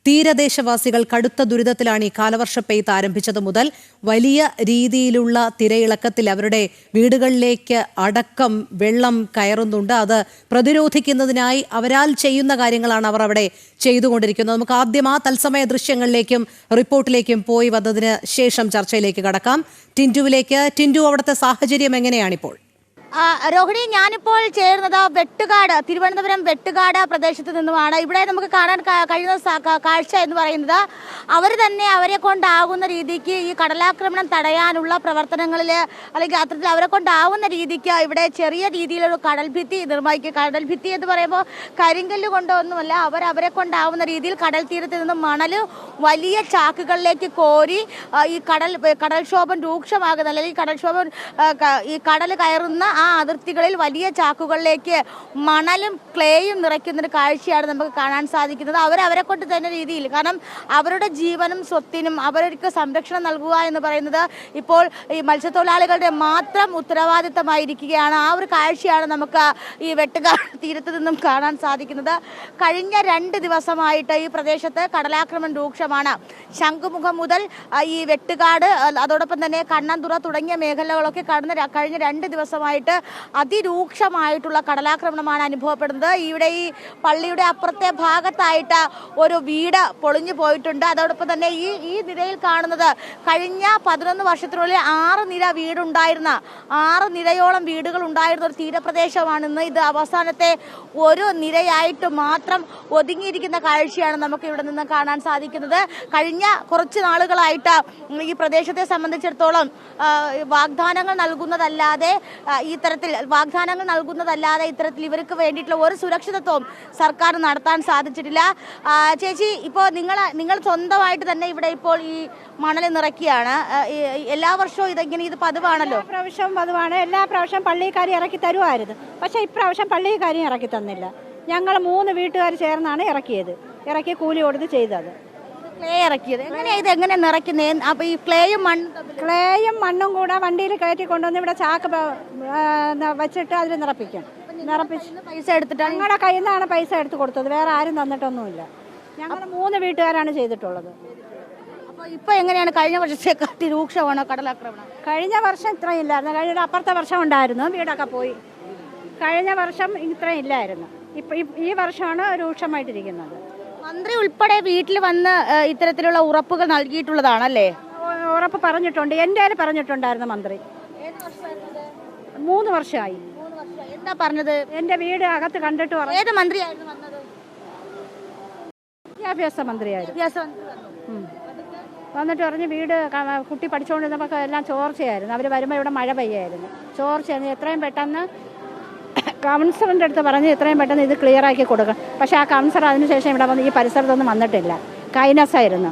തീരദേശവാസികൾ കടുത്ത ദുരിതത്തിലാണ് ഈ കാലവർഷ പെയ്ത്ത് ആരംഭിച്ചത് മുതൽ വലിയ രീതിയിലുള്ള തിരയിളക്കത്തിൽ അവരുടെ വീടുകളിലേക്ക് അടക്കം വെള്ളം കയറുന്നുണ്ട്. അത് പ്രതിരോധിക്കുന്നതിനായി അവരാൽ ചെയ്യുന്ന കാര്യങ്ങളാണ് അവർ അവിടെ ചെയ്തുകൊണ്ടിരിക്കുന്നത്. നമുക്ക് ആദ്യം ആ തത്സമയ ദൃശ്യങ്ങളിലേക്കും റിപ്പോർട്ടിലേക്കും പോയി വന്നതിന് ശേഷം ചർച്ചയിലേക്ക് കടക്കാം. ടിൻറ്റു, അവിടുത്തെ സാഹചര്യം എങ്ങനെയാണിപ്പോൾ? രോഹിണി, ഞാനിപ്പോൾ ചേർന്നത് വെട്ടുകാട്, തിരുവനന്തപുരം വെട്ടുകാട് പ്രദേശത്ത് നിന്നുമാണ്. ഇവിടെ നമുക്ക് കാണാൻ കഴിയുന്ന കാഴ്ച എന്ന് പറയുന്നത് അവർ തന്നെ അവരെ കൊണ്ടാകുന്ന രീതിക്ക് ഈ കടലാക്രമണം തടയാനുള്ള പ്രവർത്തനങ്ങളിൽ അല്ലെങ്കിൽ അത്തരത്തിൽ അവരെ കൊണ്ടാവുന്ന രീതിക്ക് ഇവിടെ ചെറിയ രീതിയിലൊരു കടൽഭിത്തി നിർമ്മിക്കുക. കടൽഭിത്തി എന്ന് പറയുമ്പോൾ കരിങ്കല്ല് കൊണ്ടൊന്നുമല്ല, അവരെ കൊണ്ടാവുന്ന രീതിയിൽ കടൽ തീരത്ത് നിന്ന് മണൽ വലിയ ചാക്കുകളിലേക്ക് കോരി ഈ കടൽക്ഷോഭം രൂക്ഷമാകുന്ന അല്ലെങ്കിൽ ഈ കടൽ കയറുന്ന ആ അതിർത്തികളിൽ വലിയ ചാക്കുകളിലേക്ക് മണലും ക്ലേയും നിറയ്ക്കുന്നൊരു കാഴ്ചയാണ് നമുക്ക് കാണാൻ സാധിക്കുന്നത്. അവരെ കൊണ്ട് തന്നെ രീതിയിൽ, കാരണം അവരുടെ ജീവനും സ്വത്തിനും അവർക്ക് സംരക്ഷണം നൽകുക എന്ന് പറയുന്നത് ഇപ്പോൾ ഈ മത്സ്യത്തൊഴിലാളികളുടെ മാത്രം ഉത്തരവാദിത്തമായിരിക്കുകയാണ്. ആ ഒരു കാഴ്ചയാണ് നമുക്ക് ഈ വെട്ടുകാട് തീരത്ത് നിന്നും കാണാൻ സാധിക്കുന്നത്. കഴിഞ്ഞ 2 ദിവസമായിട്ട് ഈ പ്രദേശത്ത് കടലാക്രമണം രൂക്ഷമാണ്. ശംഖുമുഖം മുതൽ ഈ വെട്ടുകാട്, അതോടൊപ്പം തന്നെ കണ്ണന്തുറ തുടങ്ങിയ മേഖലകളൊക്കെ കഴിഞ്ഞ 2 ദിവസമായിട്ട് അതിരൂക്ഷമായിട്ടുള്ള കടലാക്രമണമാണ് അനുഭവപ്പെടുന്നത്. ഇവിടെ ഈ പള്ളിയുടെ അപ്പുറത്തെ ഭാഗത്തായിട്ട് ഒരു വീട് പൊളിഞ്ഞു പോയിട്ടുണ്ട്. അതോടൊപ്പം തന്നെ ഈ നിരയിൽ കാണുന്നത് കഴിഞ്ഞ 11 വർഷത്തിനുള്ളിൽ 6 നിര വീടുണ്ടായിരുന്ന 6 നിരയോളം വീടുകൾ ഉണ്ടായിരുന്ന ഒരു തീരപ്രദേശമാണ് ഇന്ന്. ഇത് അവസാനത്തെ ഒരു നിരയായിട്ട് മാത്രം ഒതുങ്ങിയിരിക്കുന്ന കാഴ്ചയാണ് നമുക്ക് ഇവിടെ നിന്ന് കാണാൻ സാധിക്കുന്നത്. കഴിഞ്ഞ കുറച്ച് നാളുകളായിട്ട് ഈ പ്രദേശത്തെ സംബന്ധിച്ചിടത്തോളം വാഗ്ദാനങ്ങൾ നൽകുന്നതല്ലാതെ ഇത്തരത്തിൽ ഇവർക്ക് വേണ്ടിയിട്ടുള്ള ഒരു സുരക്ഷിതത്വവും സർക്കാർ നടത്താൻ സാധിച്ചിട്ടില്ല. ചേച്ചി, ഇപ്പോൾ നിങ്ങൾ സ്വന്തമായിട്ട് തന്നെ ഇവിടെ ഇപ്പോൾ ഈ മണൽ നിറയ്ക്കുകയാണ്. എല്ലാ വർഷവും ഇത് പതിവാണല്ലോ? പ്രാവശ്യം പതിവാണ്. എല്ലാ പ്രാവശ്യം പള്ളിക്കാരി ഇറക്കി തരുമായിരുന്നു. പക്ഷെ ഇപ്രാവശ്യം പള്ളിക്കാരി ഇറക്കി തന്നില്ല. ഞങ്ങൾ 3 വീട്ടുകാർ ചേർന്നാണ് ഇറക്കി കൂലി കൊടുത്ത് ചെയ്തത്. ക്ലേ ഇറക്കിയത് എങ്ങനെ നിറയ്ക്കുന്നത്? അപ്പൊ ഈ ക്ലേയും മണ്ണും കൂടെ വണ്ടിയിൽ കയറ്റി കൊണ്ടുവന്ന് ഇവിടെ ചാക്ക് വെച്ചിട്ട് അതിൽ നിറപ്പിക്കും. പൈസ എടുത്തിട്ടാണ് ഞങ്ങളുടെ കയ്യിൽ നിന്നാണ് പൈസ എടുത്ത് കൊടുത്തത്. വേറെ ആരും തന്നിട്ടൊന്നുമില്ല. ഞങ്ങൾ 3 വീട്ടുകാരാണ് ചെയ്തിട്ടുള്ളത്. അപ്പോൾ ഇപ്പൊ എങ്ങനെയാണ്? കഴിഞ്ഞ വർഷത്തെക്കാട്ടി രൂക്ഷമാണോ കടലാക്രമണം? കഴിഞ്ഞ വർഷം ഇത്രയും ഇല്ലായിരുന്നു. കഴിഞ്ഞ അപ്പുറത്തെ വർഷം ഉണ്ടായിരുന്നു, വീടൊക്കെ പോയി. കഴിഞ്ഞ വർഷം ഇത്രയും ഇല്ലായിരുന്നു. ഈ വർഷമാണ് രൂക്ഷമായിട്ടിരിക്കുന്നത്. മന്ത്രി ഉൾപ്പെടെ വീട്ടിൽ വന്ന് ഇത്തരത്തിലുള്ള ഉറപ്പുകൾ നൽകിയിട്ടുള്ളതാണല്ലേ? ഉറപ്പ് പറഞ്ഞിട്ടുണ്ട്. എൻ്റെ പറഞ്ഞിട്ടുണ്ടായിരുന്നു മന്ത്രി. 3 വർഷമായി. എന്താ പറഞ്ഞത്? എൻ്റെ വീട് അകത്ത് കണ്ടിട്ട് പറഞ്ഞു. ഏത് മന്ത്രിയായിരുന്നു വന്നത്? വിദ്യാഭ്യാസ മന്ത്രിയായിരുന്നു. വന്നിട്ട് പറഞ്ഞ് വീട് കുട്ടി പഠിച്ചുകൊണ്ടിരുന്നപ്പോൾ എല്ലാം ചോർച്ചയായിരുന്നു. അവർ വരുമ്പോൾ ഇവിടെ മഴ പെയ്യായിരുന്നു, ചോർച്ചയായിരുന്നു. എത്രയും പെട്ടെന്ന് കൗൺസിലറിൻ്റെ അടുത്ത് പറഞ്ഞ് എത്രയും പെട്ടെന്ന് ഇത് ക്ലിയർ ആക്കി കൊടുക്കണം. പക്ഷേ ആ കൗൺസിലർ അതിനുശേഷം ഇവിടെ വന്ന് ഈ പരിസരത്തൊന്നും വന്നിട്ടില്ല. കൈനസായിരുന്നു.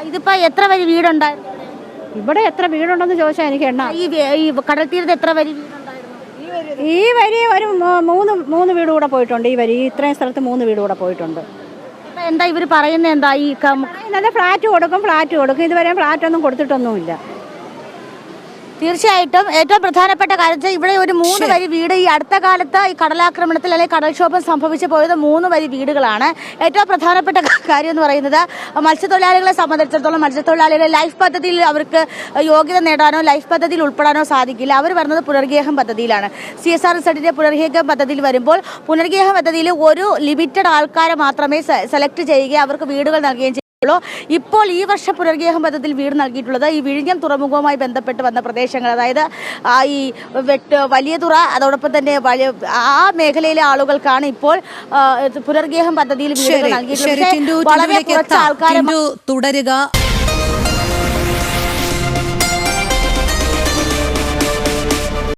ഇതിപ്പോൾ എത്ര വരി വീടുണ്ടായിരുന്നു ഇവിടെ? എത്ര വീടുണ്ടെന്ന് ചോദിച്ചാൽ എനിക്ക് എണ്ണ. ഈ കടൽ തീരത്ത് എത്ര വരി വീടുണ്ടായിരുന്നു? ഈ വരി ഒരു 3 വീട് കൂടെ പോയിട്ടുണ്ട്. ഇത്രയും സ്ഥലത്ത് 3 വീട് കൂടെ പോയിട്ടുണ്ട്. എന്താ ഇവർ പറയുന്നത്? എന്താ ഈ ഫ്ലാറ്റ് കൊടുക്കും. ഇതുവരെ ഫ്ലാറ്റൊന്നും കൊടുത്തിട്ടൊന്നുമില്ല. തീർച്ചയായിട്ടും ഏറ്റവും പ്രധാനപ്പെട്ട കാര്യം, ഇവിടെ ഒരു 3 വരി വീട് ഈ അടുത്ത കാലത്ത് ഈ കടലാക്രമണത്തിൽ അല്ലെങ്കിൽ കടൽക്ഷോഭം സംഭവിച്ചു പോയത് 3 വരി വീടുകളാണ്. ഏറ്റവും പ്രധാനപ്പെട്ട കാര്യം എന്ന് പറയുന്നത് മത്സ്യത്തൊഴിലാളികളെ സംബന്ധിച്ചിടത്തോളം മത്സ്യത്തൊഴിലാളികളെ ലൈഫ് പദ്ധതിയിൽ അവർക്ക് യോഗ്യത നേടാനോ ലൈഫ് പദ്ധതിയിൽ ഉൾപ്പെടാനോ സാധിക്കില്ല. അവർ വരുന്നത് പുനർഗേഹം പദ്ധതിയിലാണ്. CSR റിസൾട്ടിന്റെ പുനർഗേഹം പദ്ധതിയിൽ വരുമ്പോൾ പുനർഗേഹം പദ്ധതിയിൽ ഒരു ലിമിറ്റഡ് ആൾക്കാരെ മാത്രമേ സെലക്ട് ചെയ്യുകയും അവർക്ക് വീടുകൾ നൽകുകയും ചെയ്യും. ഇപ്പോൾ ഈ വർഷം പുനർഗേഹം പദ്ധതിയിൽ വീട് നൽകിയിട്ടുള്ളത് ഈ വിഴിഞ്ഞം തുറമുഖവുമായി ബന്ധപ്പെട്ട് വന്ന പ്രദേശങ്ങൾ, അതായത് ഈ വലിയ തുറ, അതോടൊപ്പം തന്നെ ആ മേഖലയിലെ ആളുകൾക്കാണ് ഇപ്പോൾ പുനർഗേഹം പദ്ധതിയിൽ വീടുകൾ നൽകിയിട്ടുള്ളത്. വളരെ കുറച്ച് ആൾക്കാരെ തുടരുക.